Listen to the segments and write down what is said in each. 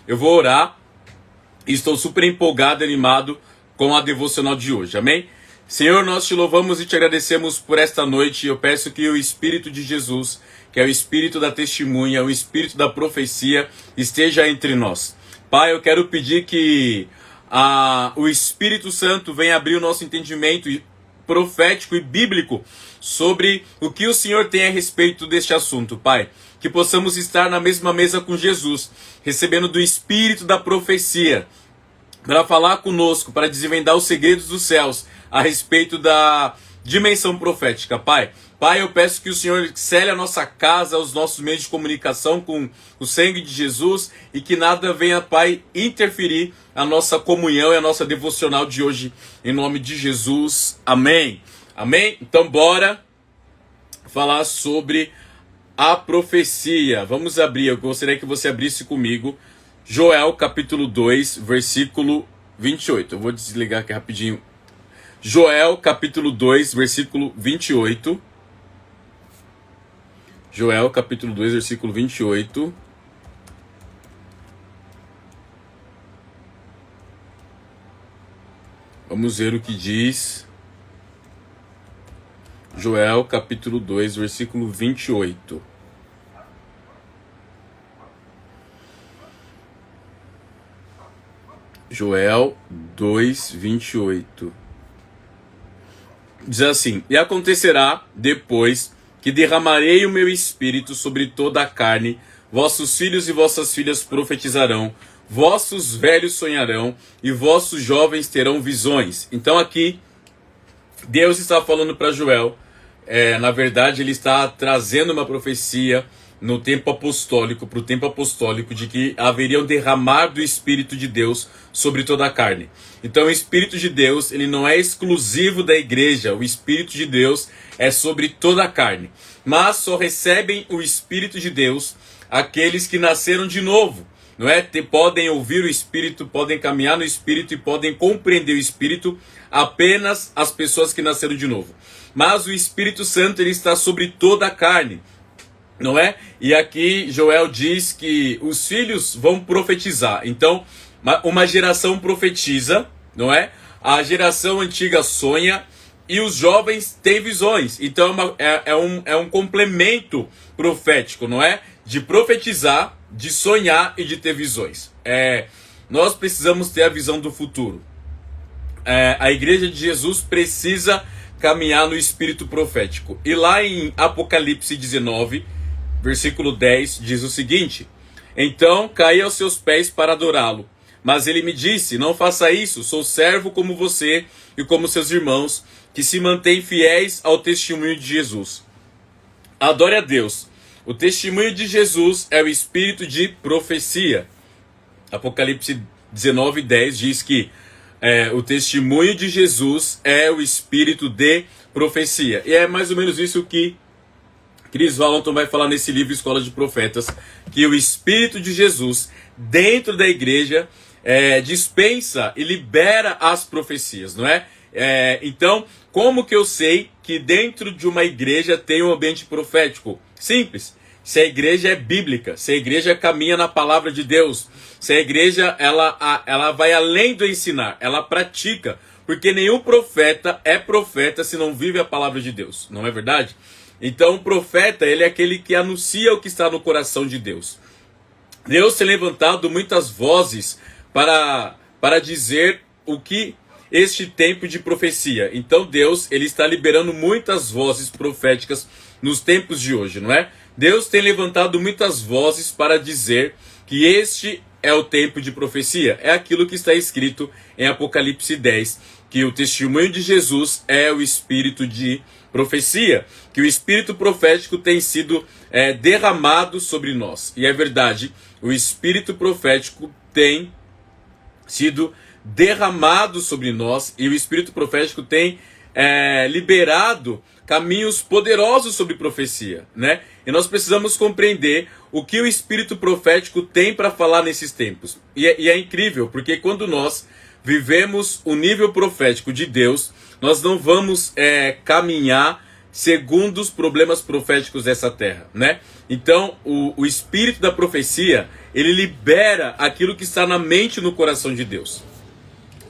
eu vou orar e estou super empolgado e animado com a devocional de hoje, amém? Senhor, nós te louvamos e te agradecemos por esta noite. Eu peço que o Espírito de Jesus, que é o Espírito da testemunha, o Espírito da profecia, esteja entre nós. Pai, eu quero pedir que o Espírito Santo venha abrir o nosso entendimento profético e bíblico sobre o que o Senhor tem a respeito deste assunto, Pai. Que possamos estar na mesma mesa com Jesus, recebendo do Espírito da profecia, para falar conosco, para desvendar os segredos dos céus a respeito da dimensão profética, Pai. Pai, eu peço que o Senhor cele a nossa casa, os nossos meios de comunicação com o sangue de Jesus e que nada venha, Pai, interferir a nossa comunhão e a nossa devocional de hoje, em nome de Jesus. Amém. Amém? Então, bora falar sobre a profecia. Vamos abrir, eu gostaria que você abrisse comigo Joel capítulo 2, versículo 28. Eu vou desligar aqui rapidinho. Joel capítulo 2, versículo 28. Joel capítulo 2, versículo 28. Vamos ver o que diz Joel capítulo 2, versículo 28. Joel 2, 28. Diz assim: E acontecerá depois que derramarei o meu espírito sobre toda a carne, vossos filhos e vossas filhas profetizarão, vossos velhos sonharão e vossos jovens terão visões. Então aqui Deus está falando para Joel, na verdade ele está trazendo uma profecia no tempo apostólico, para o tempo apostólico, de que haveria um derramar do Espírito de Deus sobre toda a carne. Então o Espírito de Deus, ele não é exclusivo da igreja, o Espírito de Deus é sobre toda a carne. Mas só recebem o Espírito de Deus aqueles que nasceram de novo, não é? Podem ouvir o Espírito, podem caminhar no Espírito e podem compreender o Espírito apenas as pessoas que nasceram de novo. Mas o Espírito Santo, ele está sobre toda a carne, não é? E aqui Joel diz que os filhos vão profetizar. Então, uma geração profetiza, não é? A geração antiga sonha e os jovens têm visões. Então é um complemento profético, não é? De profetizar, de sonhar e de ter visões. Nós precisamos ter a visão do futuro. A igreja de Jesus precisa caminhar no espírito profético. E lá em Apocalipse 19, versículo 10, diz o seguinte: Então caí aos seus pés para adorá-lo. Mas ele me disse: Não faça isso, sou servo como você e como seus irmãos, que se mantêm fiéis ao testemunho de Jesus. Adore a Deus. O testemunho de Jesus é o espírito de profecia. Apocalipse 19, 10 diz que o testemunho de Jesus é o espírito de profecia. E é mais ou menos isso que Chris Valentin vai falar nesse livro Escola de Profetas, que o Espírito de Jesus, dentro da igreja, dispensa e libera as profecias, não é? Então, como que eu sei que dentro de uma igreja tem um ambiente profético? Simples. Se a igreja é bíblica, se a igreja caminha na palavra de Deus, se a igreja ela vai além do ensinar, ela pratica, porque nenhum profeta é profeta se não vive a palavra de Deus, não é verdade? Então o profeta, ele é aquele que anuncia o que está no coração de Deus. Deus tem levantado muitas vozes para dizer o que este tempo de profecia. Então Deus, ele está liberando muitas vozes proféticas nos tempos de hoje, não é? Deus tem levantado muitas vozes para dizer que este é o tempo de profecia. É aquilo que está escrito em Apocalipse 10, que o testemunho de Jesus é o espírito de profecia, que o espírito profético tem sido derramado sobre nós. E é verdade, o espírito profético tem sido derramado sobre nós e o espírito profético tem liberado caminhos poderosos sobre profecia, né? E nós precisamos compreender o que o espírito profético tem para falar nesses tempos. E é incrível, porque quando nós vivemos o nível profético de Deus, nós não vamos caminhar segundo os problemas proféticos dessa terra, né? Então, o espírito da profecia, ele libera aquilo que está na mente e no coração de Deus.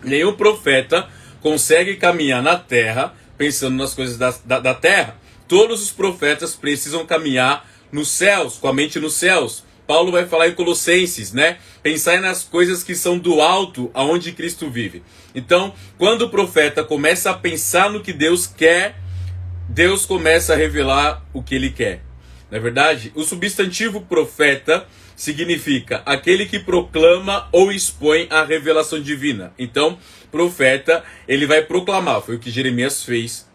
Nenhum profeta consegue caminhar na terra pensando nas coisas da terra. Todos os profetas precisam caminhar nos céus, com a mente nos céus. Paulo vai falar em Colossenses, né? Pensar nas coisas que são do alto, aonde Cristo vive. Então, quando o profeta começa a pensar no que Deus quer, Deus começa a revelar o que ele quer. Na verdade, o substantivo profeta significa aquele que proclama ou expõe a revelação divina. Então, profeta, ele vai proclamar. Foi o que Jeremias fez,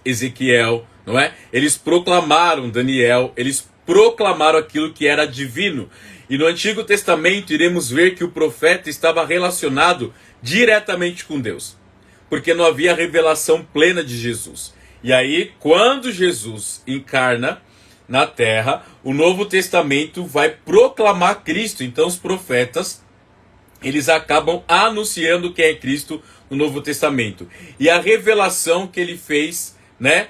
Ezequiel, não é? Eles proclamaram, Daniel, eles proclamaram aquilo que era divino. E no Antigo Testamento iremos ver que o profeta estava relacionado diretamente com Deus, porque não havia revelação plena de Jesus. E aí, quando Jesus encarna na terra, o Novo Testamento vai proclamar Cristo. Então os profetas, eles acabam anunciando quem é Cristo no Novo Testamento. E a revelação que ele fez, né,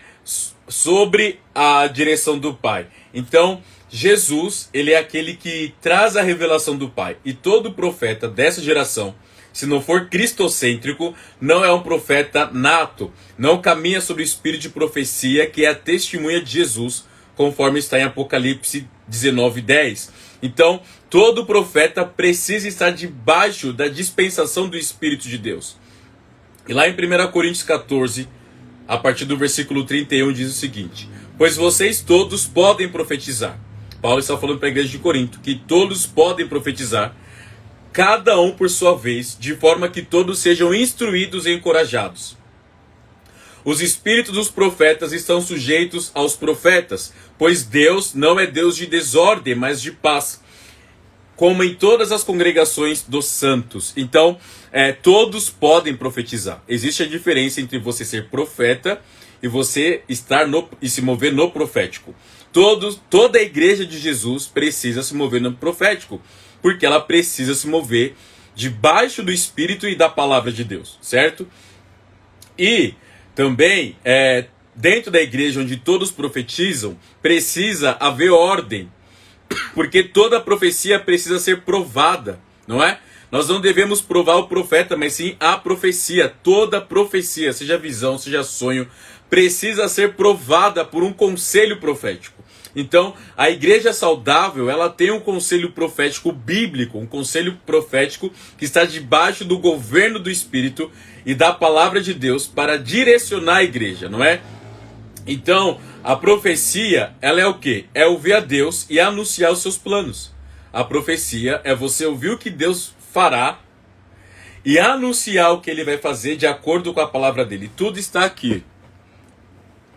sobre a direção do Pai. Então, Jesus, ele é aquele que traz a revelação do Pai. E todo profeta dessa geração, se não for cristocêntrico, não é um profeta nato. Não caminha sobre o espírito de profecia, que é a testemunha de Jesus, conforme está em Apocalipse 19:10. Então, todo profeta precisa estar debaixo da dispensação do Espírito de Deus. E lá em 1 Coríntios 14, a partir do versículo 31, diz o seguinte: pois vocês todos podem profetizar. Paulo está falando para a igreja de Corinto que todos podem profetizar, cada um por sua vez, de forma que todos sejam instruídos e encorajados. Os espíritos dos profetas estão sujeitos aos profetas, pois Deus não é Deus de desordem, mas de paz, como em todas as congregações dos santos. Então, todos podem profetizar. Existe a diferença entre você ser profeta e você estar e se mover no profético. Toda a igreja de Jesus precisa se mover no profético, porque ela precisa se mover debaixo do Espírito e da palavra de Deus, certo? E também, dentro da igreja onde todos profetizam, precisa haver ordem, porque toda profecia precisa ser provada, não é? Nós não devemos provar o profeta, mas sim a profecia. Toda profecia, seja visão, seja sonho, precisa ser provada por um conselho profético. Então, a igreja saudável, ela tem um conselho profético bíblico, um conselho profético que está debaixo do governo do Espírito e da palavra de Deus para direcionar a igreja, não é? Então, a profecia, ela é o quê? É ouvir a Deus e anunciar os seus planos. A profecia é você ouvir o que Deus fará e anunciar o que ele vai fazer de acordo com a palavra dele. Tudo está aqui.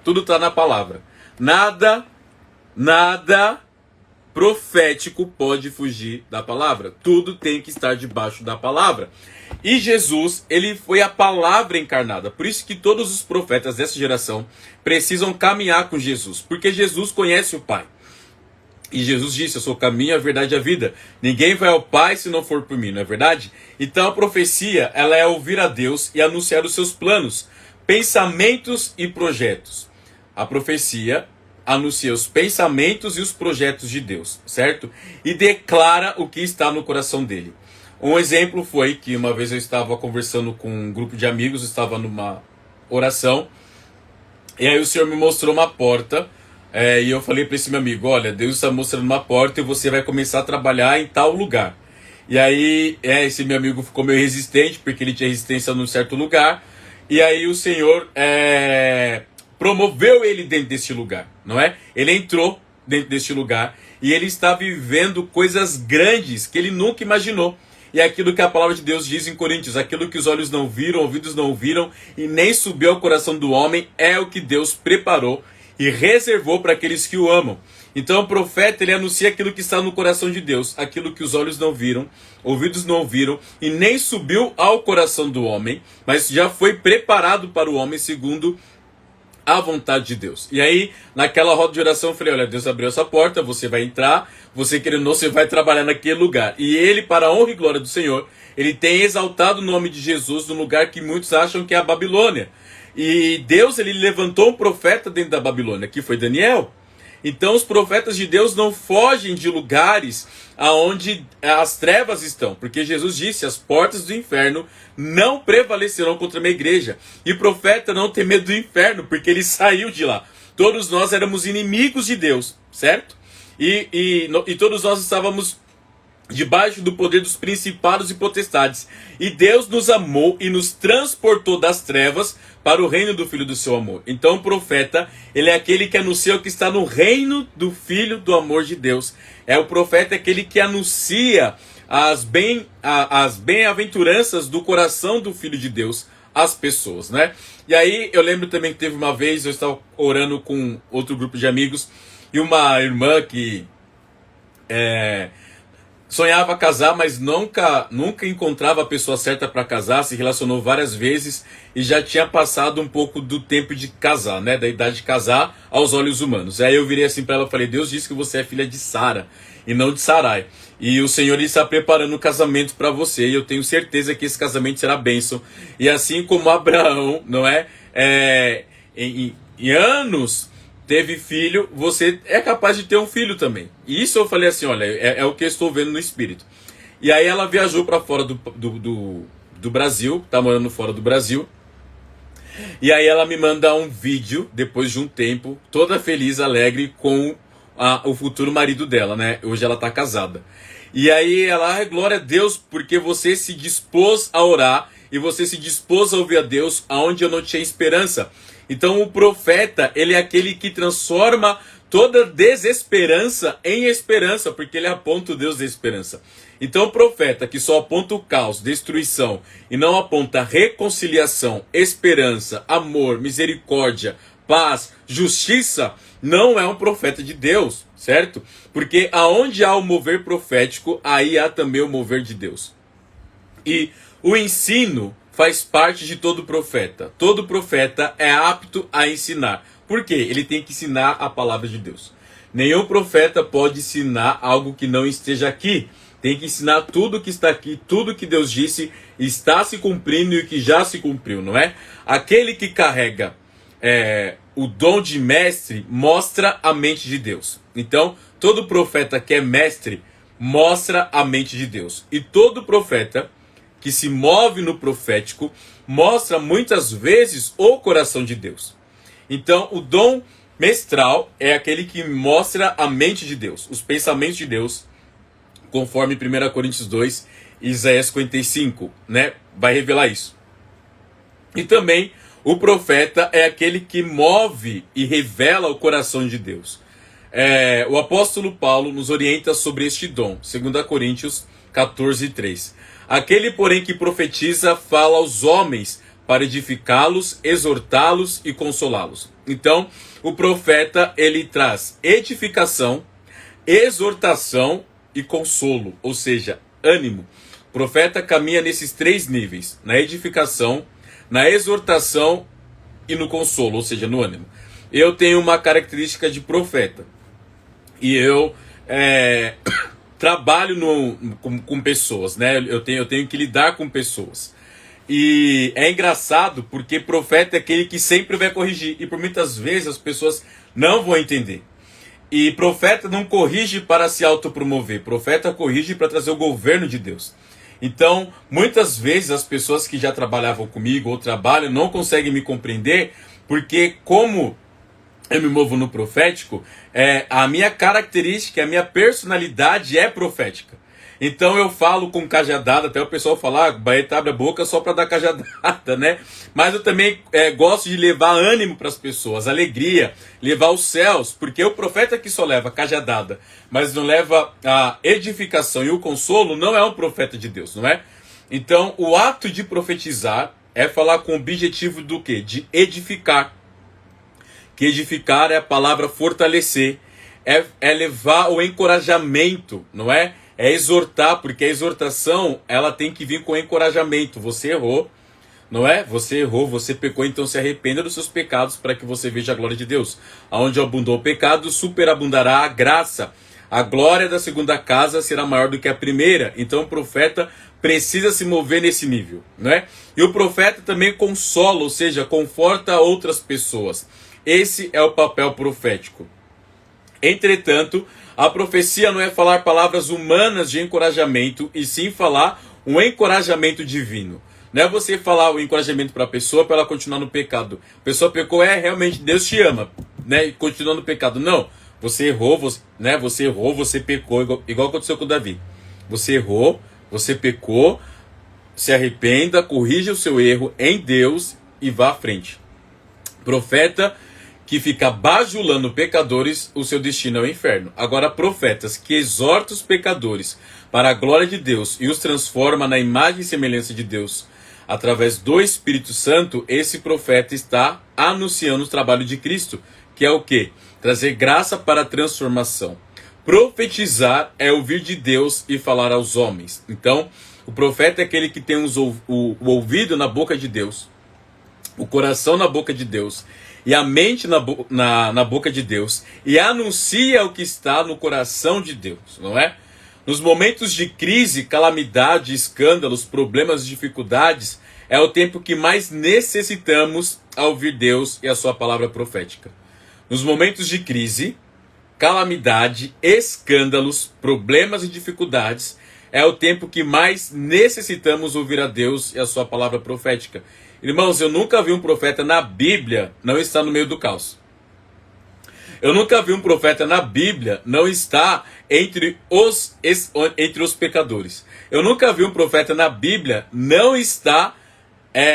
Tudo está na palavra. Nada profético pode fugir da palavra. Tudo tem que estar debaixo da palavra. E Jesus, ele foi a palavra encarnada. Por isso que todos os profetas dessa geração precisam caminhar com Jesus, porque Jesus conhece o Pai. E Jesus disse: eu sou o caminho, a verdade e a vida. Ninguém vai ao Pai se não for por mim, não é verdade? Então a profecia, ela é ouvir a Deus e anunciar os seus planos, pensamentos e projetos. A profecia anuncia os pensamentos e os projetos de Deus, certo? E declara o que está no coração dele. Um exemplo foi que uma vez eu estava conversando com um grupo de amigos, estava numa oração, e aí o Senhor me mostrou uma porta, e eu falei para esse meu amigo: olha, Deus está mostrando uma porta e você vai começar a trabalhar em tal lugar. E aí esse meu amigo ficou meio resistente, porque ele tinha resistência num certo lugar, e aí o Senhor promoveu ele dentro desse lugar, não é? Ele entrou dentro deste lugar e ele está vivendo coisas grandes que ele nunca imaginou. E é aquilo que a palavra de Deus diz em Coríntios: aquilo que os olhos não viram, ouvidos não ouviram e nem subiu ao coração do homem, é o que Deus preparou e reservou para aqueles que o amam. Então o profeta, ele anuncia aquilo que está no coração de Deus, aquilo que os olhos não viram, ouvidos não ouviram e nem subiu ao coração do homem, mas já foi preparado para o homem segundo a vontade de Deus. E aí, naquela roda de oração, eu falei: olha, Deus abriu essa porta, você vai entrar, você querendo ou não, você vai trabalhar naquele lugar. E ele, para a honra e glória do Senhor, ele tem exaltado o nome de Jesus no lugar que muitos acham que é a Babilônia. E Deus, ele levantou um profeta dentro da Babilônia, que foi Daniel. Então os profetas de Deus não fogem de lugares aonde as trevas estão, porque Jesus disse: as portas do inferno não prevalecerão contra a minha igreja. E o profeta não tem medo do inferno, porque ele saiu de lá. Todos nós éramos inimigos de Deus, certo? E todos nós estávamos debaixo do poder dos principados e potestades. E Deus nos amou e nos transportou das trevas para o reino do Filho do seu amor. Então o profeta, ele é aquele que anuncia o que está no reino do Filho do amor de Deus. É o profeta aquele que anuncia as bem-aventuranças do coração do Filho de Deus às pessoas, né? E aí eu lembro também que teve uma vez, eu estava orando com outro grupo de amigos, e uma irmã que sonhava casar, mas nunca encontrava a pessoa certa para casar, se relacionou várias vezes e já tinha passado um pouco do tempo de casar, né, da idade de casar aos olhos humanos. Aí eu virei assim para ela e falei: Deus disse que você é filha de Sara e não de Sarai. E o Senhor está preparando um casamento para você, e eu tenho certeza que esse casamento será bênção. E assim como Abraão, não é? Em anos teve filho, você é capaz de ter um filho também. E isso eu falei assim: olha, é o que eu estou vendo no Espírito. E aí ela viajou para fora do Brasil, tá morando fora do Brasil. E aí ela me manda um vídeo, depois de um tempo, toda feliz, alegre, com o futuro marido dela, né? Hoje ela tá casada. E aí ela: glória a Deus, porque você se dispôs a orar e você se dispôs a ouvir a Deus aonde eu não tinha esperança. Então o profeta, ele é aquele que transforma toda desesperança em esperança, porque ele aponta o Deus da esperança. Então o profeta que só aponta o caos, destruição, e não aponta reconciliação, esperança, amor, misericórdia, paz, justiça, não é um profeta de Deus, certo? Porque aonde há o mover profético, aí há também o mover de Deus. E o ensino faz parte de todo profeta. Todo profeta é apto a ensinar. Por quê? Ele tem que ensinar a palavra de Deus. Nenhum profeta pode ensinar algo que não esteja aqui. Tem que ensinar tudo que está aqui, tudo que Deus disse está se cumprindo e o que já se cumpriu, não é? Aquele que carrega o dom de mestre mostra a mente de Deus. Então, todo profeta que é mestre mostra a mente de Deus. E todo profeta que se move no profético mostra muitas vezes o coração de Deus. Então, o dom mestral é aquele que mostra a mente de Deus, os pensamentos de Deus, conforme 1 Coríntios 2 e Isaías 55, né? Vai revelar isso. E também o profeta é aquele que move e revela o coração de Deus. O apóstolo Paulo nos orienta sobre este dom, 2 Coríntios 14, 3. Aquele, porém, que profetiza fala aos homens para edificá-los, exortá-los e consolá-los. Então, o profeta, ele traz edificação, exortação e consolo, ou seja, ânimo. O profeta caminha nesses três níveis: na edificação, na exortação e no consolo, ou seja, no ânimo. Eu tenho uma característica de profeta, e eu trabalho com pessoas, né? Eu tenho que lidar com pessoas. E é engraçado porque profeta é aquele que sempre vai corrigir, e por muitas vezes as pessoas não vão entender. E profeta não corrige para se autopromover, profeta corrige para trazer o governo de Deus. Então, muitas vezes as pessoas que já trabalhavam comigo ou trabalham não conseguem me compreender, porque como eu me movo no profético, a minha característica, a minha personalidade é profética. Então eu falo com cajadada, até o pessoal fala: Baeta abre a boca só para dar cajadada, né? Mas eu também gosto de levar ânimo para as pessoas, alegria, levar os céus, porque o profeta que só leva cajadada, mas não leva a edificação e o consolo, não é um profeta de Deus, não é? Então o ato de profetizar é falar com o objetivo do quê? De edificar. Que edificar é a palavra fortalecer, é levar o encorajamento, não é? É exortar, porque a exortação, ela tem que vir com encorajamento. Você errou, não é? Você errou, você pecou, então se arrependa dos seus pecados para que você veja a glória de Deus. Aonde abundou o pecado, superabundará a graça. A glória da segunda casa será maior do que a primeira. Então o profeta precisa se mover nesse nível, não é? E o profeta também consola, ou seja, conforta outras pessoas. Esse é o papel profético. Entretanto, a profecia não é falar palavras humanas de encorajamento, e sim falar um encorajamento divino. Não é você falar o encorajamento para a pessoa para ela continuar no pecado. A pessoa pecou, realmente Deus te ama, né? E continua no pecado. Não, você errou, você pecou, igual aconteceu com Davi. Você errou, você pecou, se arrependa, corrija o seu erro em Deus e vá à frente. Profeta que fica bajulando pecadores, o seu destino é o inferno. Agora, profetas que exortam os pecadores para a glória de Deus e os transforma na imagem e semelhança de Deus através do Espírito Santo, esse profeta está anunciando o trabalho de Cristo, que é o quê? Trazer graça para a transformação. Profetizar é ouvir de Deus e falar aos homens. Então, o profeta é aquele que tem o ouvido na boca de Deus, o coração na boca de Deus e a mente na boca de Deus, e anuncia o que está no coração de Deus, não é? Nos momentos de crise, calamidade, escândalos, problemas, dificuldades, é o tempo que mais necessitamos a ouvir Deus e a sua palavra profética. Nos momentos de crise, calamidade, escândalos, problemas e dificuldades, é o tempo que mais necessitamos ouvir a Deus e a sua palavra profética. Irmãos, eu nunca vi um profeta na Bíblia não estar no meio do caos. Eu nunca vi um profeta na Bíblia não estar entre os pecadores. Eu nunca vi um profeta na Bíblia não estar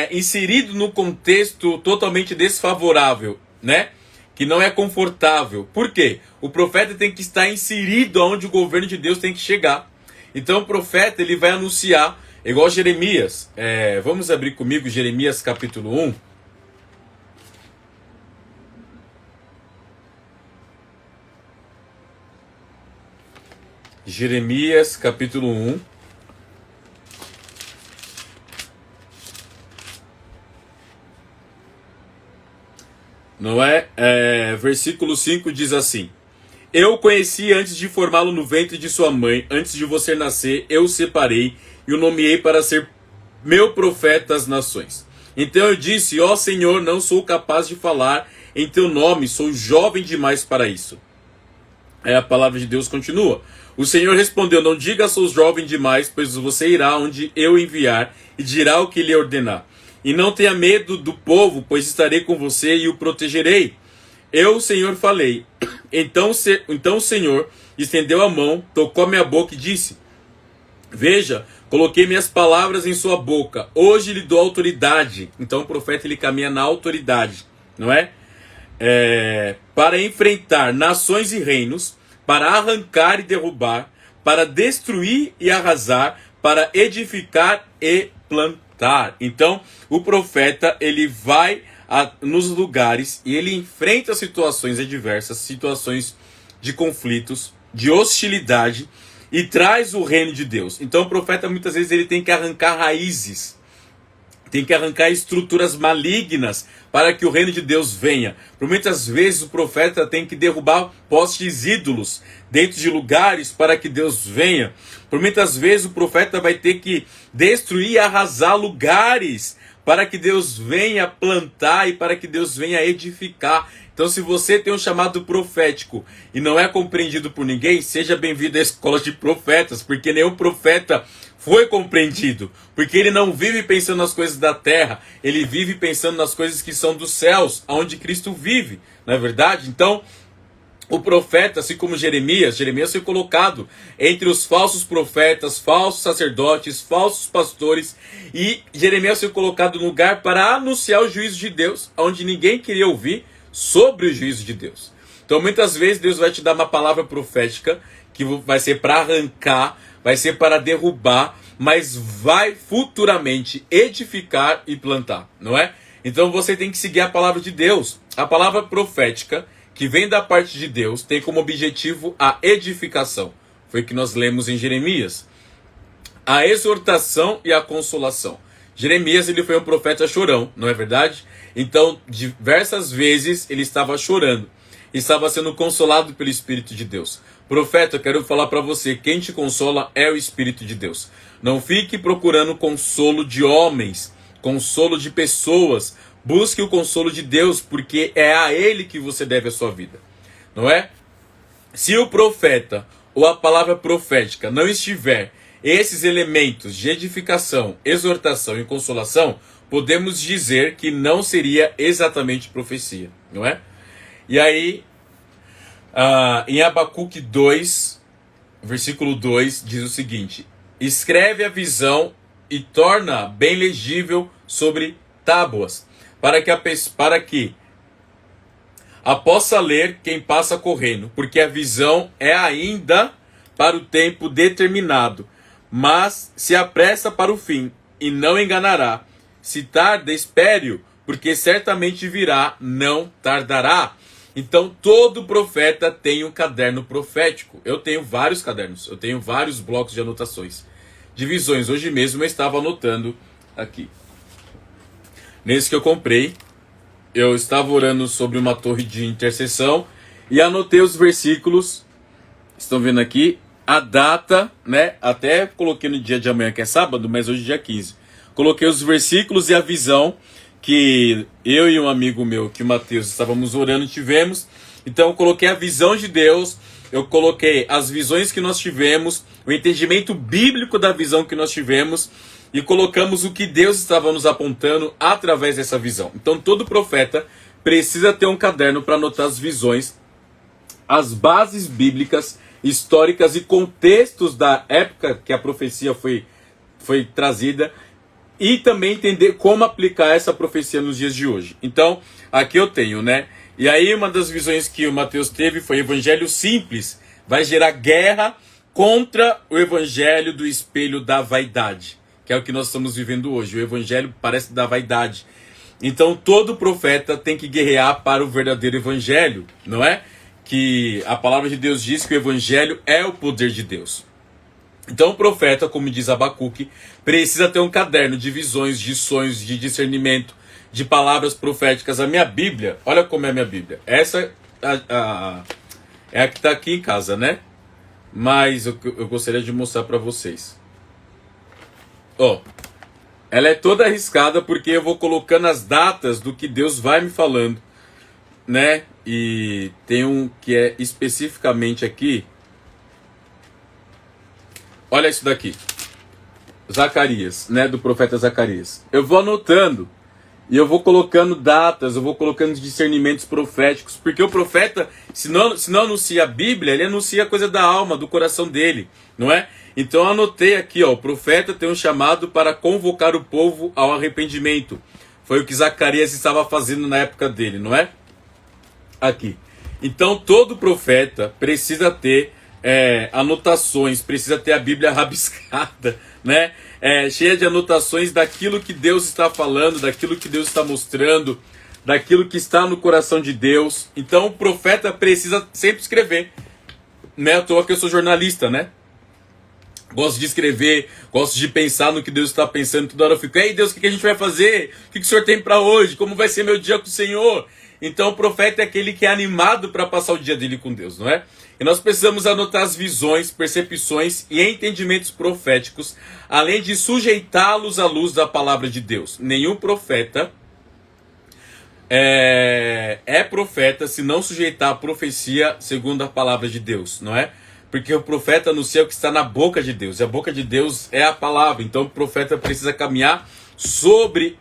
inserido num contexto totalmente desfavorável, né? Que não é confortável. Por quê? O profeta tem que estar inserido onde o governo de Deus tem que chegar. Então o profeta ele vai anunciar, igual Jeremias. Vamos abrir comigo Jeremias capítulo 1. Jeremias capítulo 1. Não é? Versículo 5 diz assim: Eu o conheci antes de formá-lo no ventre de sua mãe, antes de você nascer, eu o separei e o nomeei para ser meu profeta às nações. Então eu disse: ó Senhor, não sou capaz de falar em teu nome, sou jovem demais para isso. Aí a palavra de Deus continua. O Senhor respondeu: não diga sou jovem demais, pois você irá onde eu enviar e dirá o que lhe ordenar. E não tenha medo do povo, pois estarei com você e o protegerei. Eu, o Senhor, falei. Então o Senhor estendeu a mão, tocou a minha boca e disse: veja, coloquei minhas palavras em sua boca. Hoje lhe dou autoridade. Então o profeta ele caminha na autoridade, não é? Para enfrentar nações e reinos, para arrancar e derrubar, para destruir e arrasar, para edificar e plantar. Então o profeta ele vai nos lugares e ele enfrenta situações adversas, situações de conflitos, de hostilidade e traz o reino de Deus. Então o profeta muitas vezes ele tem que arrancar raízes, tem que arrancar estruturas malignas para que o reino de Deus venha. Por muitas vezes o profeta tem que derrubar postes ídolos dentro de lugares para que Deus venha. Por muitas vezes o profeta vai ter que destruir e arrasar lugares para que Deus venha plantar e para que Deus venha edificar. Então, se você tem um chamado profético e não é compreendido por ninguém, seja bem-vindo à escola de profetas, porque nenhum profeta foi compreendido, porque ele não vive pensando nas coisas da terra, ele vive pensando nas coisas que são dos céus, onde Cristo vive, não é verdade? Então, o profeta, assim como Jeremias foi colocado entre os falsos profetas, falsos sacerdotes, falsos pastores, e Jeremias foi colocado no lugar para anunciar o juízo de Deus, onde ninguém queria ouvir sobre o juízo de Deus. Então muitas vezes Deus vai te dar uma palavra profética, que vai ser para arrancar, vai ser para derrubar, mas vai futuramente edificar e plantar, não é? Então você tem que seguir a palavra de Deus. A palavra profética que vem da parte de Deus, tem como objetivo a edificação. Foi o que nós lemos em Jeremias. A exortação e a consolação. Jeremias ele foi um profeta chorão, não é verdade? Então, diversas vezes ele estava chorando. Estava sendo consolado pelo Espírito de Deus. Profeta, eu quero falar para você, quem te consola é o Espírito de Deus. Não fique procurando consolo de homens, consolo de pessoas. Busque o consolo de Deus, porque é a Ele que você deve a sua vida, não é? Se o profeta ou a palavra profética não estiver esses elementos de edificação, exortação e consolação, podemos dizer que não seria exatamente profecia, não é? E aí, em Abacuque 2, versículo 2, diz o seguinte: escreve a visão e torna bem legível sobre tábuas, para que a possa ler quem passa correndo, porque a visão é ainda para o tempo determinado, mas se apressa para o fim, e não enganará. Se tarda, espere-o, porque certamente virá, não tardará. Então todo profeta tem um caderno profético. Eu tenho vários cadernos, eu tenho vários blocos de anotações, de visões. Hoje mesmo eu estava anotando aqui. Nesse que eu comprei, eu estava orando sobre uma torre de intercessão e anotei os versículos. Estão vendo aqui a data, né? Até coloquei no dia de amanhã, que é sábado, mas hoje é dia 15. Coloquei os versículos e a visão que eu e um amigo meu, que o Matheus, estávamos orando e tivemos. Então eu coloquei a visão de Deus, eu coloquei as visões que nós tivemos, o entendimento bíblico da visão que nós tivemos, e colocamos o que Deus estava nos apontando através dessa visão. Então todo profeta precisa ter um caderno para anotar as visões, as bases bíblicas, históricas e contextos da época que a profecia foi trazida, e também entender como aplicar essa profecia nos dias de hoje. Então, aqui eu tenho, né? E aí uma das visões que o Mateus teve foi: evangelho simples vai gerar guerra contra o evangelho do espelho da vaidade, que é o que nós estamos vivendo hoje. O evangelho parece da vaidade. Então todo profeta tem que guerrear para o verdadeiro evangelho, não é? Que a palavra de Deus diz que o evangelho é o poder de Deus. Então o profeta, como diz Abacuque, precisa ter um caderno de visões, de sonhos, de discernimento, de palavras proféticas. A minha Bíblia, olha como é a minha Bíblia. Essa é a que está aqui em casa, né? Mas eu gostaria de mostrar para vocês. Ó, ela é toda arriscada porque eu vou colocando as datas do que Deus vai me falando, né? E tem um que é especificamente aqui. Olha isso daqui. Zacarias, né? Do profeta Zacarias. Eu vou anotando e eu vou colocando datas, eu vou colocando discernimentos proféticos, porque o profeta, se não anuncia a Bíblia, ele anuncia a coisa da alma, do coração dele, não é? Então eu anotei aqui, ó, o profeta tem um chamado para convocar o povo ao arrependimento. Foi o que Zacarias estava fazendo na época dele, não é? Aqui. Então todo profeta precisa ter anotações, precisa ter a Bíblia rabiscada, né? Cheia de anotações daquilo que Deus está falando, daquilo que Deus está mostrando, daquilo que está no coração de Deus. Então o profeta precisa sempre escrever, né? À toa que eu sou jornalista, né? Gosto de escrever, gosto de pensar no que Deus está pensando. Toda hora eu fico: ei Deus, o que a gente vai fazer? O que o Senhor tem para hoje? Como vai ser meu dia com o Senhor? Então o profeta é aquele que é animado para passar o dia dele com Deus, não é? E nós precisamos anotar as visões, percepções e entendimentos proféticos, além de sujeitá-los à luz da palavra de Deus. Nenhum profeta é profeta se não sujeitar a profecia segundo a palavra de Deus, não é? Porque o profeta anuncia o que está na boca de Deus, e a boca de Deus é a palavra. Então o profeta precisa caminhar sobre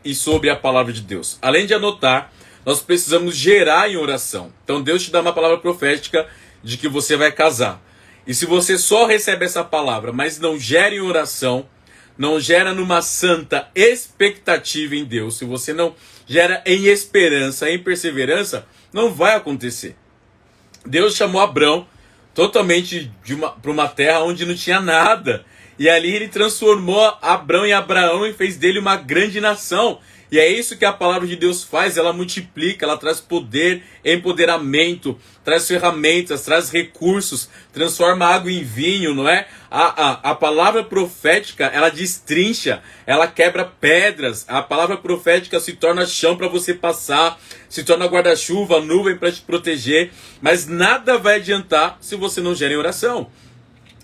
a palavra de Deus. Além de anotar, nós precisamos gerar em oração. Então Deus te dá uma palavra profética de que você vai casar. E se você só recebe essa palavra, mas não gera em oração, não gera numa santa expectativa em Deus, se você não gera em esperança, em perseverança, não vai acontecer. Deus chamou Abrão totalmente para uma terra onde não tinha nada. E ali ele transformou Abrão em Abraão e fez dele uma grande nação. E é isso que a palavra de Deus faz, ela multiplica, ela traz poder, empoderamento, traz ferramentas, traz recursos, transforma água em vinho, não é? A palavra profética, ela destrincha, ela quebra pedras, a palavra profética se torna chão para você passar, se torna guarda-chuva, nuvem para te proteger, mas nada vai adiantar se você não gera em oração.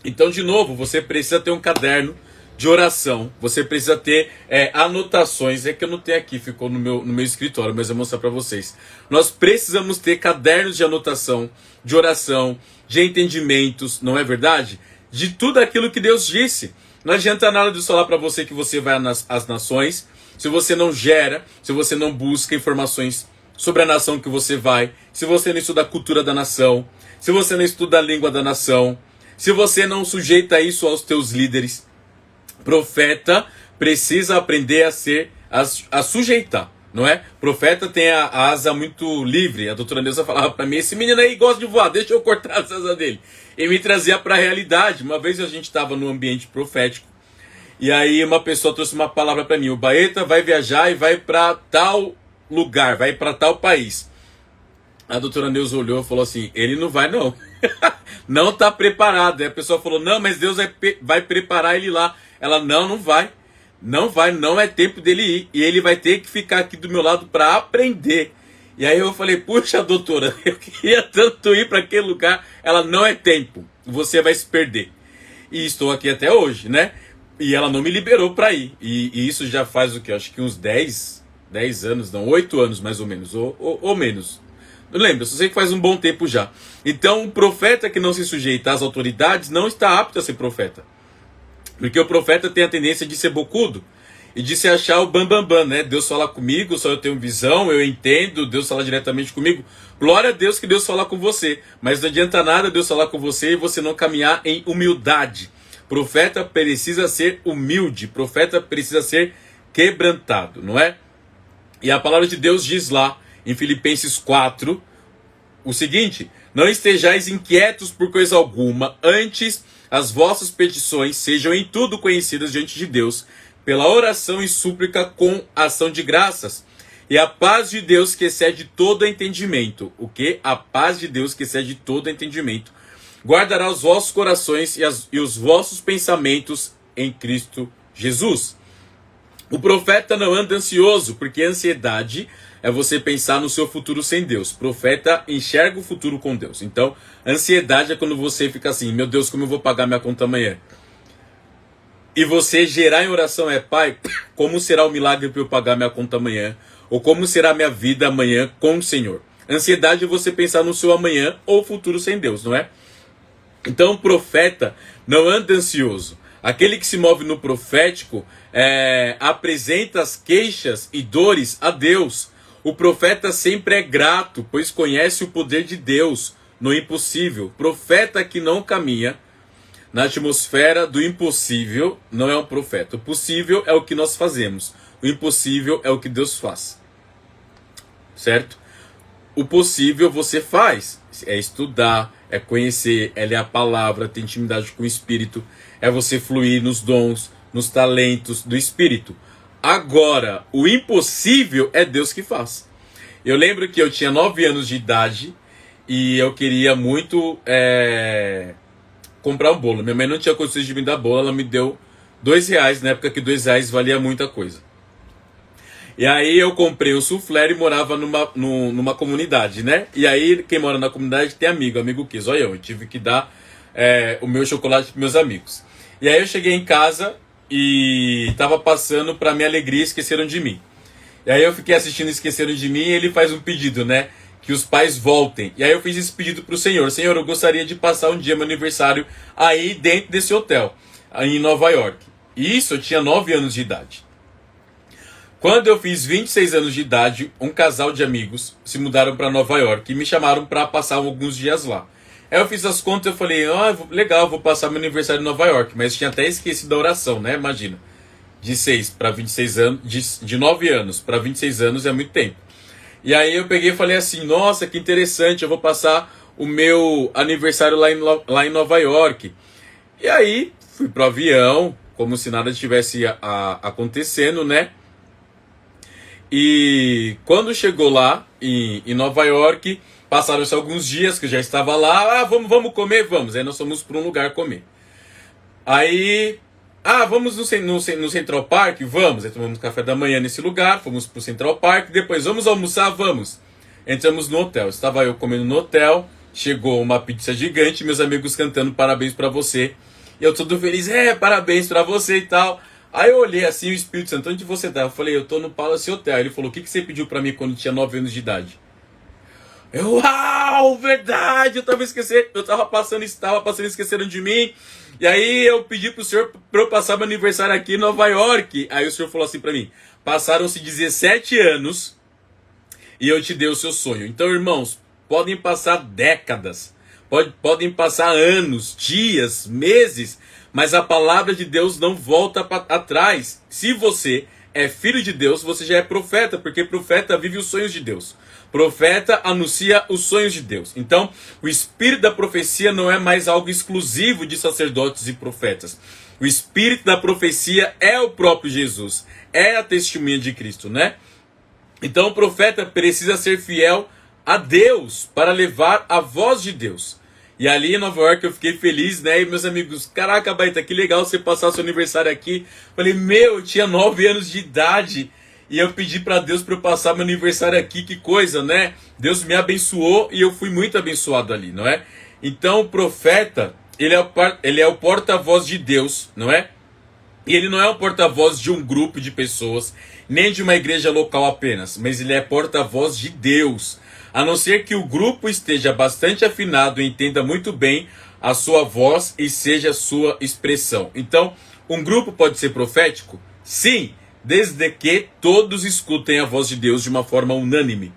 Então, de novo, você precisa ter um caderno de oração. Você precisa ter anotações. É que eu não tenho aqui, ficou no meu escritório, mas eu vou mostrar para vocês. Nós precisamos ter cadernos de anotação, de oração, de entendimentos, não é verdade? De tudo aquilo que Deus disse. Não adianta nada de falar para você que você vai às nações, se você não gera, se você não busca informações sobre a nação que você vai, se você não estuda a cultura da nação, se você não estuda a língua da nação, se você não sujeita isso aos teus líderes. Profeta precisa aprender a sujeitar, não é? Profeta tem a asa muito livre. A doutora Neuza falava para mim, esse menino aí gosta de voar, deixa eu cortar as asas dele. E me trazia para a realidade. Uma vez a gente estava no ambiente profético, e aí uma pessoa trouxe uma palavra para mim, o Baeta vai viajar e vai para tal lugar, vai para tal país. A doutora Neuza olhou e falou assim, ele não vai não. Não está preparado. Aí a pessoa falou, não, mas Deus vai preparar ele lá. Ela, não vai. Não vai, não é tempo dele ir. E ele vai ter que ficar aqui do meu lado para aprender. E aí eu falei, puxa doutora, eu queria tanto ir para aquele lugar. Ela, não é tempo, você vai se perder. E estou aqui até hoje, né? E ela não me liberou para ir. E isso já faz o quê? Acho que uns 10 anos, não, 8 anos mais ou menos, ou menos. Não lembro, só sei que faz um bom tempo já. Então o profeta que não se sujeita às autoridades não está apto a ser profeta. Porque o profeta tem a tendência de ser bocudo e de se achar o bambambam, né? Deus fala comigo, só eu tenho visão, eu entendo, Deus fala diretamente comigo. Glória a Deus que Deus fala com você. Mas não adianta nada Deus falar com você e você não caminhar em humildade. Profeta precisa ser humilde, profeta precisa ser quebrantado, não é? E a palavra de Deus diz lá, em Filipenses 4, o seguinte, não estejais inquietos por coisa alguma, antes as vossas petições sejam em tudo conhecidas diante de Deus, pela oração e súplica com ação de graças. E a paz de Deus que excede todo entendimento, o que? A paz de Deus que excede todo entendimento, guardará os vossos corações e os vossos pensamentos em Cristo Jesus. O profeta não anda ansioso, porque a ansiedade é você pensar no seu futuro sem Deus. O profeta enxerga o futuro com Deus. Então, ansiedade é quando você fica assim, meu Deus, como eu vou pagar minha conta amanhã? E você gerar em oração Pai, como será o milagre para eu pagar minha conta amanhã? Ou como será a minha vida amanhã com o Senhor? Ansiedade é você pensar no seu amanhã ou futuro sem Deus, não é? Então, o profeta não anda ansioso. Aquele que se move no profético apresenta as queixas e dores a Deus. O profeta sempre é grato, pois conhece o poder de Deus no impossível. Profeta que não caminha na atmosfera do impossível não é um profeta. O possível é o que nós fazemos. O impossível é o que Deus faz. Certo? O possível você faz. É estudar, é conhecer, é ler a palavra, ter intimidade com o Espírito. É você fluir nos dons, nos talentos do Espírito. Agora, o impossível é Deus que faz. Eu lembro que eu tinha 9 anos de idade e eu queria muito comprar um bolo. Minha mãe não tinha condições de me dar bolo, ela me deu R$2, na época que R$2 valia muita coisa. E aí eu comprei um soufflé e morava numa comunidade, né? E aí quem mora na comunidade tem amigo quis. Olha eu tive que dar o meu chocolate para meus amigos. E aí eu cheguei em casa e tava passando, para minha alegria, Esqueceram de Mim. E aí eu fiquei assistindo Esqueceram de Mim e ele faz um pedido, né? Que os pais voltem. E aí eu fiz esse pedido pro Senhor. Senhor, eu gostaria de passar um dia, meu aniversário, aí dentro desse hotel, aí em Nova York. E isso eu tinha 9 anos de idade. Quando eu fiz 26 anos de idade, um casal de amigos se mudaram para Nova York e me chamaram para passar alguns dias lá. Aí eu fiz as contas e falei, legal, vou passar meu aniversário em Nova York. Mas tinha até esquecido da oração, né? Imagina. De 6 para 26 anos, de 9 anos para 26 anos é muito tempo. E aí eu peguei e falei assim, nossa, que interessante, eu vou passar o meu aniversário lá em Nova York. E aí fui pro avião, como se nada estivesse acontecendo, né? E quando chegou lá em Nova York, passaram-se alguns dias que eu já estava lá. Vamos comer? Vamos. Aí nós fomos para um lugar comer. Aí, vamos no Central Park? Vamos. Aí tomamos café da manhã nesse lugar, fomos para o Central Park. Depois, vamos almoçar? Vamos. Entramos no hotel. Estava eu comendo no hotel, chegou uma pizza gigante, meus amigos cantando parabéns para você. E eu todo feliz, parabéns pra você e tal. Aí eu olhei assim, o Espírito Santo, onde você tá? Eu falei, eu tô no Palace Hotel. Ele falou, o que você pediu pra mim quando tinha 9 anos de idade? Uau, verdade, eu tava esquecendo, estava passando e esqueceram de mim. E aí eu pedi pro senhor pra eu passar meu aniversário aqui em Nova York. Aí o senhor falou assim pra mim, passaram-se 17 anos e eu te dei o seu sonho. Então, irmãos, podem passar décadas, podem passar anos, dias, meses, mas a palavra de Deus não volta atrás. Se você é filho de Deus, você já é profeta, porque profeta vive os sonhos de Deus. Profeta anuncia os sonhos de Deus. Então, o espírito da profecia não é mais algo exclusivo de sacerdotes e profetas. O espírito da profecia é o próprio Jesus, é a testemunha de Cristo, né? Então, o profeta precisa ser fiel a Deus para levar a voz de Deus. E ali em Nova York eu fiquei feliz, né? E meus amigos, caraca, Baita, que legal você passar seu aniversário aqui. Falei, eu tinha 9 anos de idade e eu pedi para Deus para eu passar meu aniversário aqui, que coisa, né? Deus me abençoou e eu fui muito abençoado ali, não é? Então o profeta, ele é o porta-voz de Deus, não é? E ele não é o porta-voz de um grupo de pessoas, nem de uma igreja local apenas, mas ele é porta-voz de Deus. A não ser que o grupo esteja bastante afinado e entenda muito bem a sua voz e seja a sua expressão. Então, um grupo pode ser profético? Sim, desde que todos escutem a voz de Deus de uma forma unânime.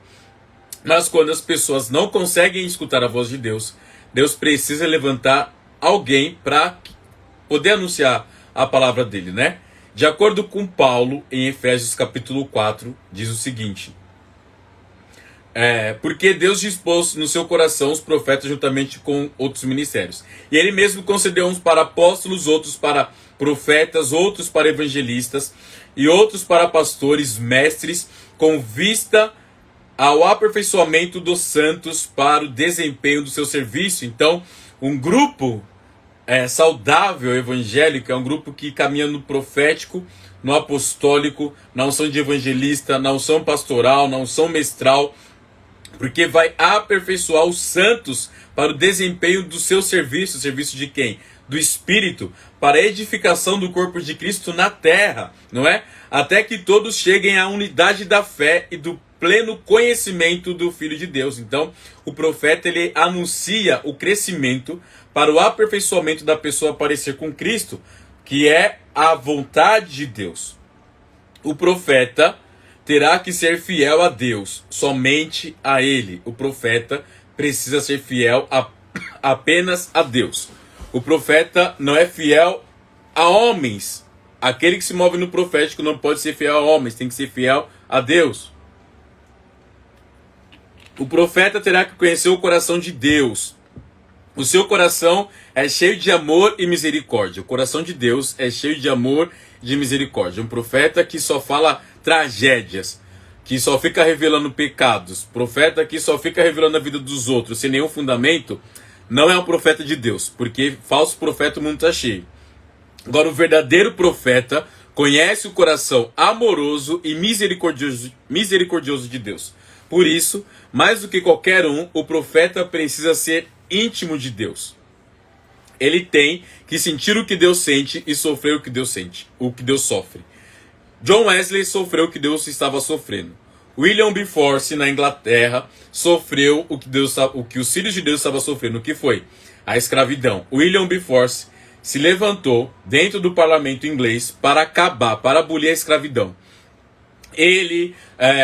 Mas quando as pessoas não conseguem escutar a voz de Deus, Deus precisa levantar alguém para poder anunciar a palavra dele, né? De acordo com Paulo, em Efésios capítulo 4, diz o seguinte: porque Deus dispôs no seu coração os profetas juntamente com outros ministérios. E ele mesmo concedeu uns para apóstolos, outros para profetas, outros para evangelistas e outros para pastores, mestres, com vista ao aperfeiçoamento dos santos para o desempenho do seu serviço. Então, um grupo saudável evangélico é um grupo que caminha no profético, no apostólico, na unção de evangelista, na unção pastoral, na unção mestral, porque vai aperfeiçoar os santos para o desempenho do seu serviço. O serviço de quem? Do Espírito, para a edificação do corpo de Cristo na terra, não é? Até que todos cheguem à unidade da fé e do pleno conhecimento do Filho de Deus. Então, o profeta, ele anuncia o crescimento para o aperfeiçoamento da pessoa parecer com Cristo, que é a vontade de Deus. O profeta terá que ser fiel a Deus, somente a Ele. O profeta precisa ser fiel apenas a Deus. O profeta não é fiel a homens. Aquele que se move no profético não pode ser fiel a homens, tem que ser fiel a Deus. O profeta terá que conhecer o coração de Deus. O seu coração é cheio de amor e misericórdia. O coração de Deus é cheio de amor e de misericórdia. Um profeta que só fala tragédias, que só fica revelando pecados, profeta que só fica revelando a vida dos outros sem nenhum fundamento, não é um profeta de Deus, porque falso profeta o mundo está cheio. Agora, o verdadeiro profeta conhece o coração amoroso e misericordioso de Deus. Por isso, mais do que qualquer um, o profeta precisa ser íntimo de Deus. Ele tem que sentir o que Deus sente e sofrer o que Deus sente, o que Deus sofre. John Wesley sofreu o que Deus estava sofrendo. William Wilberforce, na Inglaterra, sofreu o que os filhos de Deus estavam sofrendo. O que foi? A escravidão. William Wilberforce se levantou dentro do parlamento inglês para abolir a escravidão. Ele,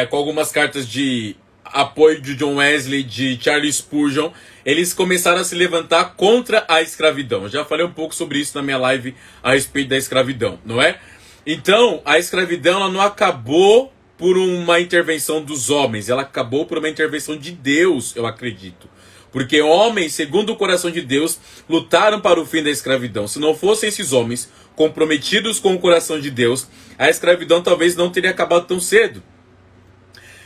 com algumas cartas de apoio de John Wesley, de Charles Spurgeon, eles começaram a se levantar contra a escravidão. Eu já falei um pouco sobre isso na minha live a respeito da escravidão, não é? Então, a escravidão ela não acabou por uma intervenção dos homens, ela acabou por uma intervenção de Deus, eu acredito. Porque homens, segundo o coração de Deus, lutaram para o fim da escravidão. Se não fossem esses homens comprometidos com o coração de Deus, a escravidão talvez não teria acabado tão cedo.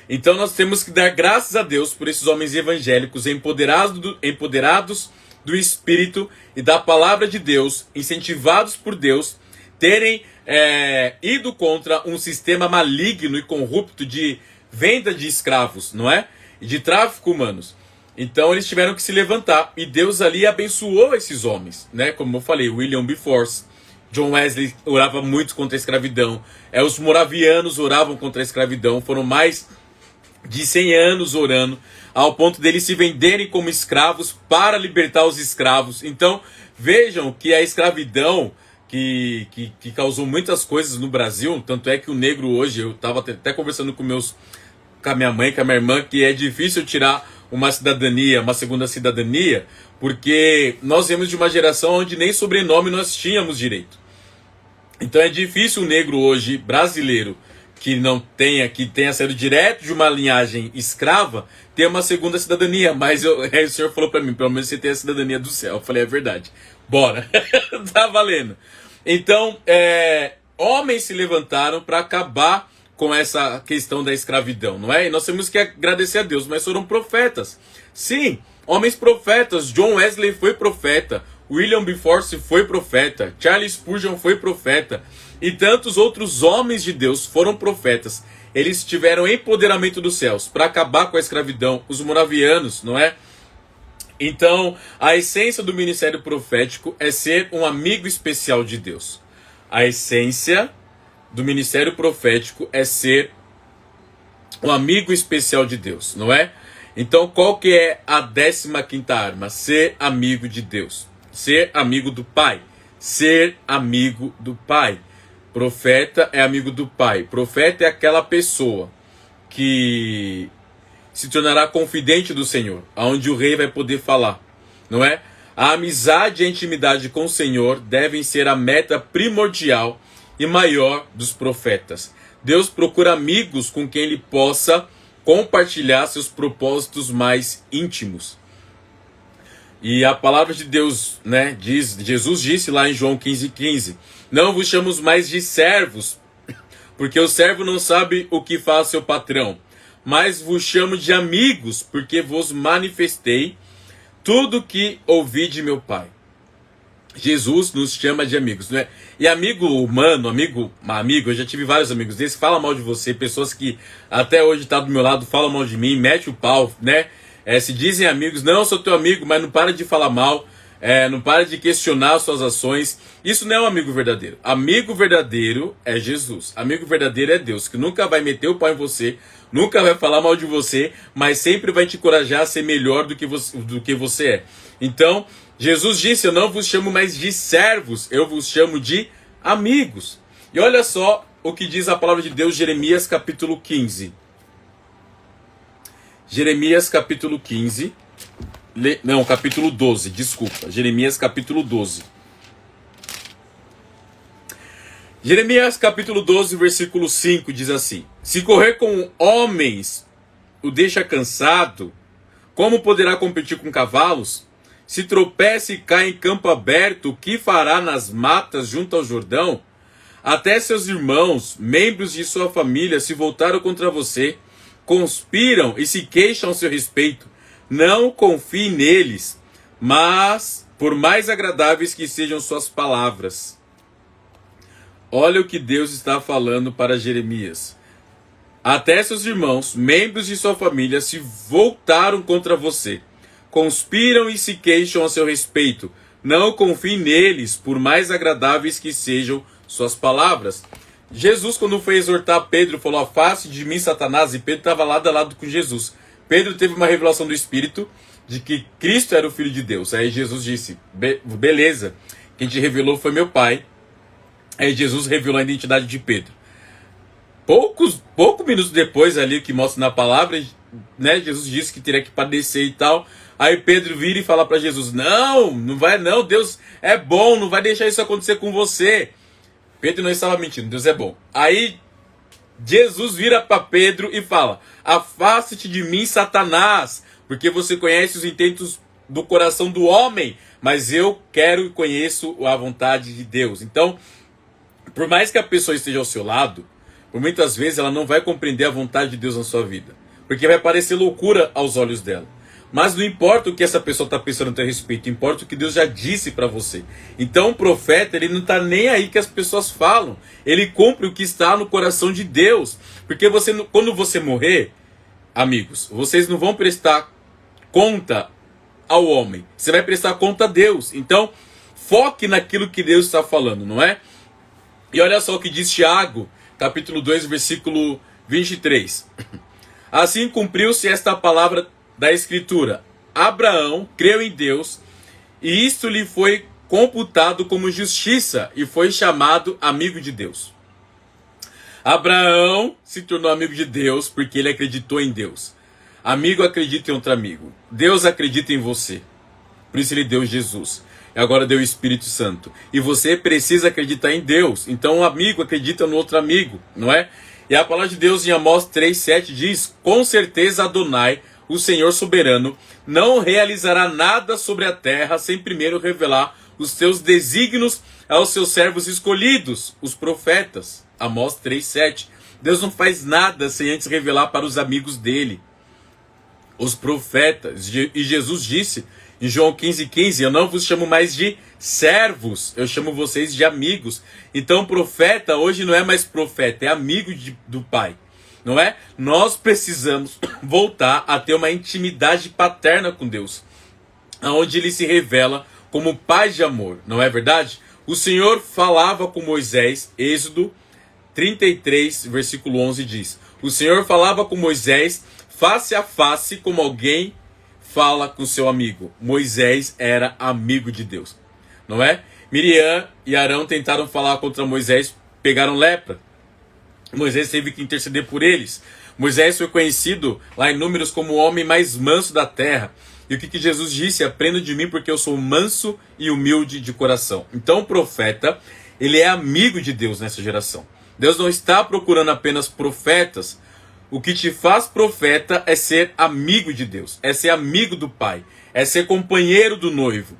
Então nós temos que dar graças a Deus por esses homens evangélicos empoderados do Espírito e da palavra de Deus, incentivados por Deus, terem ido contra um sistema maligno e corrupto de venda de escravos, não é? E de tráfico humanos. Então eles tiveram que se levantar. E Deus ali abençoou esses homens, né? Como eu falei, William Wilberforce, John Wesley orava muito contra a escravidão. Os moravianos oravam contra a escravidão. Foram mais de 100 anos orando, ao ponto deles se venderem como escravos para libertar os escravos. Então vejam que a escravidão que causou muitas coisas no Brasil, tanto é que o negro hoje, eu estava até conversando com a minha mãe, com a minha irmã, que é difícil tirar uma cidadania, uma segunda cidadania, porque nós viemos de uma geração onde nem sobrenome nós tínhamos direito. Então é difícil o negro hoje, brasileiro, que tenha saído direto de uma linhagem escrava, ter uma segunda cidadania. Mas o senhor falou para mim, pelo menos você tem a cidadania do céu. Eu falei, é verdade. Bora. Tá valendo. Então, homens se levantaram para acabar com essa questão da escravidão, não é? E nós temos que agradecer a Deus, mas foram profetas. Sim, homens profetas. John Wesley foi profeta. William Wilberforce foi profeta. Charles Spurgeon foi profeta. E tantos outros homens de Deus foram profetas. Eles tiveram empoderamento dos céus para acabar com a escravidão. Os moravianos, não é? Então, a essência do ministério profético é ser um amigo especial de Deus. A essência do ministério profético é ser um amigo especial de Deus, não é? Então, qual que é a 15ª arma? Ser amigo de Deus. Ser amigo do Pai. Ser amigo do Pai. Profeta é amigo do Pai. Profeta é aquela pessoa que se tornará confidente do Senhor, aonde o rei vai poder falar, não é? A amizade e a intimidade com o Senhor devem ser a meta primordial e maior dos profetas. Deus procura amigos com quem ele possa compartilhar seus propósitos mais íntimos. E a palavra de Deus, né, Jesus disse lá em João 15:15, não vos chamo mais de servos, porque o servo não sabe o que faz seu patrão, mas vos chamo de amigos, porque vos manifestei tudo que ouvi de meu Pai. Jesus nos chama de amigos, não é? E amigo humano, amigo, eu já tive vários amigos desses que falam mal de você, pessoas que até hoje estão do meu lado, falam mal de mim, mete o pau, né? Se dizem amigos, não, eu sou teu amigo, mas não para de falar mal, não para de questionar as suas ações. Isso não é um amigo verdadeiro. Amigo verdadeiro é Jesus. Amigo verdadeiro é Deus, que nunca vai meter o pau em você, nunca vai falar mal de você, mas sempre vai te encorajar a ser melhor do que você é. Então, Jesus disse, eu não vos chamo mais de servos, eu vos chamo de amigos. E olha só o que diz a palavra de Deus, Jeremias capítulo 15. Jeremias capítulo 15, capítulo 12, desculpa. Jeremias capítulo 12. Jeremias capítulo 12, versículo 5 diz assim: se correr com homens o deixa cansado, como poderá competir com cavalos? Se tropeça e cai em campo aberto, o que fará nas matas junto ao Jordão? Até seus irmãos, membros de sua família, se voltaram contra você, conspiram e se queixam a seu respeito. Não confie neles, mas por mais agradáveis que sejam suas palavras. Olha o que Deus está falando para Jeremias. Até seus irmãos, membros de sua família, se voltaram contra você, conspiram e se queixam a seu respeito. Não confie neles, por mais agradáveis que sejam suas palavras. Jesus, quando foi exortar Pedro, falou, afaste de mim, Satanás, e Pedro estava lado a lado com Jesus. Pedro teve uma revelação do Espírito de que Cristo era o Filho de Deus. Aí Jesus disse, beleza, quem te revelou foi meu Pai. Aí Jesus revelou a identidade de Pedro. Poucos minutos depois, ali que mostra na palavra, né, Jesus disse que teria que padecer e tal. Aí Pedro vira e fala para Jesus, não vai não, Deus é bom, não vai deixar isso acontecer com você. Pedro não estava mentindo, Deus é bom. Aí Jesus vira para Pedro e fala, afaste-te de mim, Satanás, porque você conhece os intentos do coração do homem, mas eu quero e conheço a vontade de Deus. Então, por mais que a pessoa esteja ao seu lado, por muitas vezes ela não vai compreender a vontade de Deus na sua vida, porque vai parecer loucura aos olhos dela. Mas não importa o que essa pessoa está pensando a teu respeito, importa o que Deus já disse para você. Então o profeta, ele não está nem aí que as pessoas falam. Ele cumpre o que está no coração de Deus. Porque quando você morrer, amigos, vocês não vão prestar conta ao homem, você vai prestar conta a Deus. Então, foque naquilo que Deus está falando, não é? E olha só o que diz Tiago, capítulo 2, versículo 23. Assim cumpriu-se esta palavra da Escritura. Abraão creu em Deus, e isto lhe foi computado como justiça, e foi chamado amigo de Deus. Abraão se tornou amigo de Deus porque ele acreditou em Deus. Amigo acredita em outro amigo. Deus acredita em você. Por isso ele deu Jesus. E agora deu o Espírito Santo. E você precisa acreditar em Deus. Então um amigo acredita no outro amigo, não é? E a palavra de Deus em Amós 3,7 diz: com certeza Adonai, o Senhor soberano, não realizará nada sobre a terra sem primeiro revelar os seus desígnios aos seus servos escolhidos, os profetas. Amós 3,7. Deus não faz nada sem antes revelar para os amigos dele, os profetas. E Jesus disse em João 15,15, eu não vos chamo mais de servos, eu chamo vocês de amigos. Então profeta hoje não é mais profeta, é amigo do Pai, não é? Nós precisamos voltar a ter uma intimidade paterna com Deus, onde ele se revela como Pai de amor, não é verdade? O Senhor falava com Moisés, Êxodo 33, versículo 11 diz: o Senhor falava com Moisés face a face, como alguém fala com seu amigo. Moisés era amigo de Deus, não é? Miriam e Arão tentaram falar contra Moisés, pegaram lepra. Moisés teve que interceder por eles. Moisés foi conhecido lá em Números como o homem mais manso da terra. E o que Jesus disse? Aprenda de mim porque eu sou manso e humilde de coração. Então o profeta, ele é amigo de Deus nessa geração. Deus não está procurando apenas profetas. O que te faz profeta é ser amigo de Deus, é ser amigo do Pai, é ser companheiro do noivo.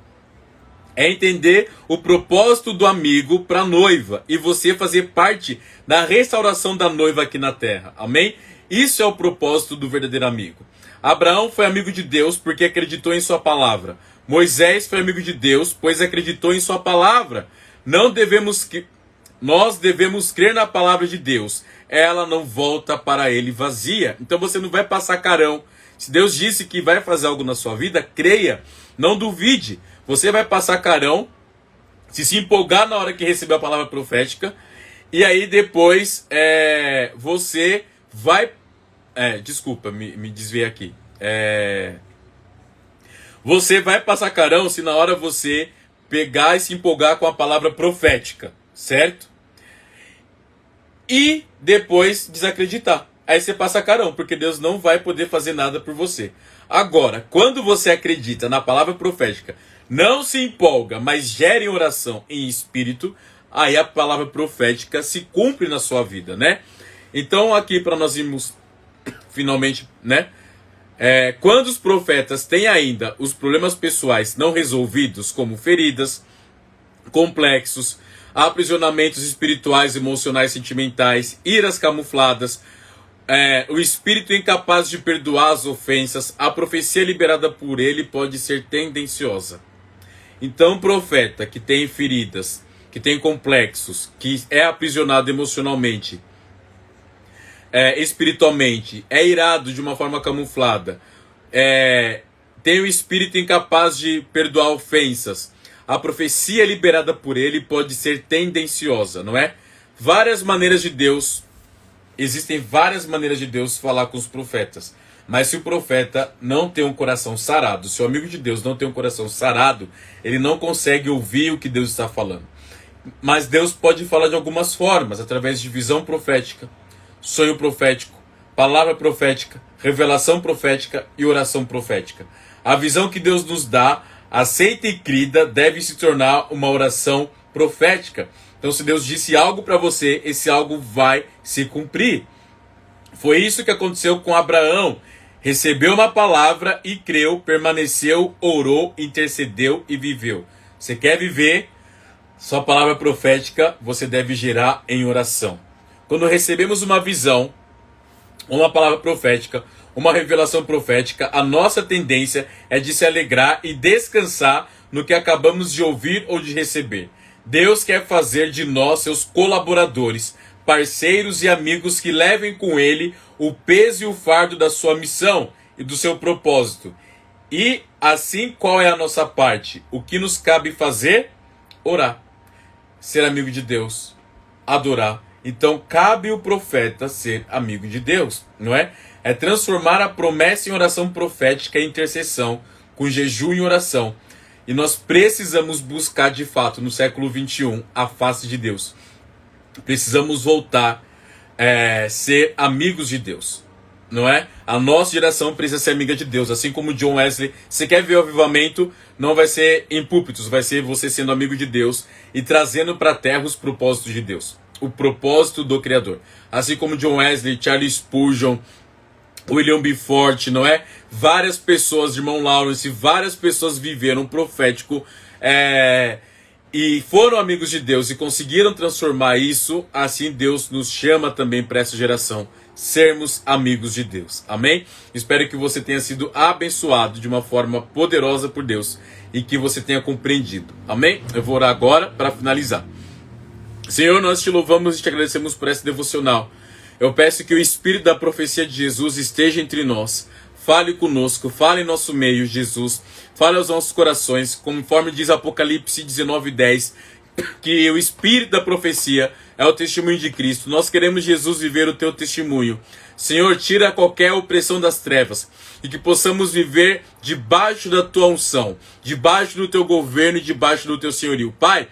É entender o propósito do amigo para a noiva e você fazer parte da restauração da noiva aqui na terra. Amém? Isso é o propósito do verdadeiro amigo. Abraão foi amigo de Deus porque acreditou em sua palavra. Moisés foi amigo de Deus, pois acreditou em sua palavra. Nós devemos crer na palavra de Deus. Ela não volta para ele vazia. Então você não vai passar carão. Se Deus disse que vai fazer algo na sua vida, creia, não duvide. Você vai passar carão, se empolgar na hora que receber a palavra profética, e aí depois você vai... desculpa, me desviei aqui. Você vai passar carão se na hora você pegar e se empolgar com a palavra profética, certo? E depois desacreditar. Aí você passa carão, porque Deus não vai poder fazer nada por você. Agora, quando você acredita na palavra profética, não se empolga, mas gera em oração em espírito, aí a palavra profética se cumpre na sua vida, né? Então aqui para nós irmos finalmente, né? Quando os profetas têm ainda os problemas pessoais não resolvidos, como feridas, complexos, aprisionamentos espirituais, emocionais, sentimentais, iras camufladas, o espírito incapaz de perdoar as ofensas, a profecia liberada por ele pode ser tendenciosa. Então, profeta que tem feridas, que tem complexos, que é aprisionado emocionalmente, espiritualmente, é irado de uma forma camuflada, tem o espírito incapaz de perdoar ofensas, a profecia liberada por ele pode ser tendenciosa, não é? Existem várias maneiras de Deus falar com os profetas. Mas se o profeta não tem um coração sarado, se o amigo de Deus não tem um coração sarado, ele não consegue ouvir o que Deus está falando. Mas Deus pode falar de algumas formas, através de visão profética, sonho profético, palavra profética, revelação profética e oração profética. A visão que Deus nos dá, aceita e crida, deve se tornar uma oração profética. Então, se Deus disse algo para você, esse algo vai se cumprir. Foi isso que aconteceu com Abraão. Recebeu uma palavra e creu, permaneceu, orou, intercedeu e viveu. Você quer viver sua palavra profética, você deve gerar em oração. Quando recebemos uma visão, uma palavra profética, uma revelação profética, a nossa tendência é de se alegrar e descansar no que acabamos de ouvir ou de receber. Deus quer fazer de nós seus colaboradores, parceiros e amigos que levem com ele o peso e o fardo da sua missão e do seu propósito. E assim, qual é a nossa parte? O que nos cabe fazer? Orar. Ser amigo de Deus. Adorar. Então, cabe o profeta ser amigo de Deus, não é? É transformar a promessa em oração profética e intercessão, com jejum e oração. E nós precisamos buscar, de fato, no século XXI, a face de Deus. Precisamos voltar a ser amigos de Deus, não é? A nossa geração precisa ser amiga de Deus, assim como John Wesley. Se quer ver o avivamento, não vai ser em púlpitos, vai ser você sendo amigo de Deus e trazendo para a terra os propósitos de Deus, o propósito do Criador. Assim como John Wesley, Charles Spurgeon, William B. Forte, não é? Várias pessoas, irmão Lawrence, várias pessoas viveram profético e foram amigos de Deus e conseguiram transformar isso. Assim Deus nos chama também para essa geração, sermos amigos de Deus. Amém? Espero que você tenha sido abençoado de uma forma poderosa por Deus e que você tenha compreendido. Amém? Eu vou orar agora para finalizar. Senhor, nós te louvamos e te agradecemos por essa devocional. Eu peço que o Espírito da profecia de Jesus esteja entre nós. Fale conosco, fale em nosso meio, Jesus. Fale aos nossos corações, conforme diz Apocalipse 19:10, que o Espírito da profecia é o testemunho de Cristo. Nós queremos, Jesus, viver o teu testemunho. Senhor, tira qualquer opressão das trevas e que possamos viver debaixo da tua unção, debaixo do teu governo e debaixo do teu senhorio. Pai,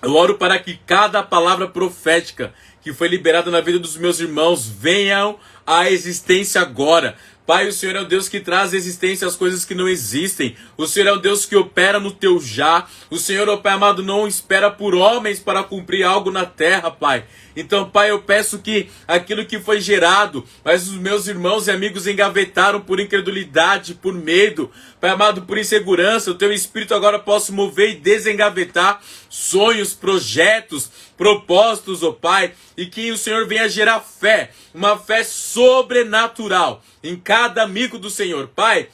eu oro para que cada palavra profética que foi liberada na vida dos meus irmãos venham à existência agora. Pai, o Senhor é o Deus que traz à existência as coisas que não existem. O Senhor é o Deus que opera no teu já. O Senhor, ó Pai amado, não espera por homens para cumprir algo na terra, Pai. Então, Pai, eu peço que aquilo que foi gerado, mas os meus irmãos e amigos engavetaram por incredulidade, por medo, Pai amado, por insegurança, o teu Espírito agora possa mover e desengavetar sonhos, projetos, propósitos, ó Pai, e que o Senhor venha gerar fé, uma fé sobrenatural em cada amigo do Senhor. Pai,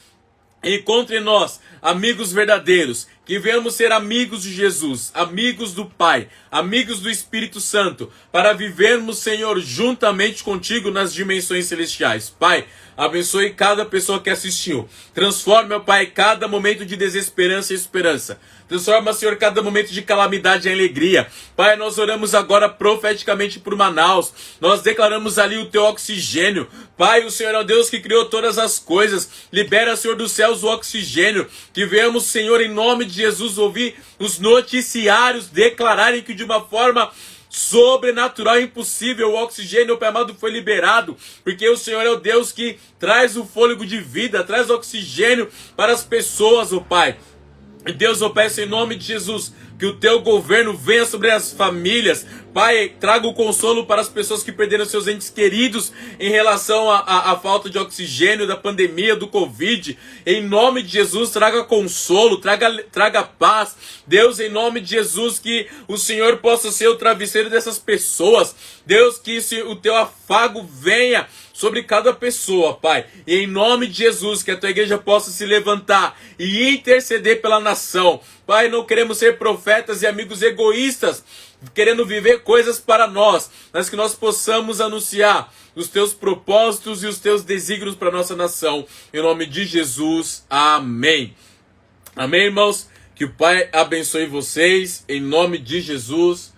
encontre em nós amigos verdadeiros, que venhamos ser amigos de Jesus, amigos do Pai, amigos do Espírito Santo, para vivermos, Senhor, juntamente contigo nas dimensões celestiais. Pai, abençoe cada pessoa que assistiu. Transforme, ó Pai, cada momento de desesperança em esperança. Transforma, Senhor, cada momento de calamidade em alegria. Pai, nós oramos agora profeticamente por Manaus. Nós declaramos ali o teu oxigênio. Pai, o Senhor é o Deus que criou todas as coisas. Libera, Senhor dos céus, o oxigênio. Que venhamos, Senhor, em nome de Jesus, ouvir os noticiários declararem que de uma forma sobrenatural, impossível, o oxigênio, Pai amado, foi liberado, porque o Senhor é o Deus que traz o fôlego de vida, traz oxigênio para as pessoas, ó Pai. E Deus, eu peço em nome de Jesus, que o teu governo venha sobre as famílias. Pai, traga o consolo para as pessoas que perderam seus entes queridos em relação à falta de oxigênio, da pandemia, do Covid. Em nome de Jesus, traga consolo, traga paz. Deus, em nome de Jesus, que o Senhor possa ser o travesseiro dessas pessoas. Deus, que o teu afago venha sobre cada pessoa, Pai. E em nome de Jesus, que a tua igreja possa se levantar e interceder pela nação. Pai, não queremos ser profetas e amigos egoístas, querendo viver coisas para nós, mas que nós possamos anunciar os teus propósitos e os teus desígnios para a nossa nação. Em nome de Jesus, amém. Amém, irmãos? Que o Pai abençoe vocês, em nome de Jesus.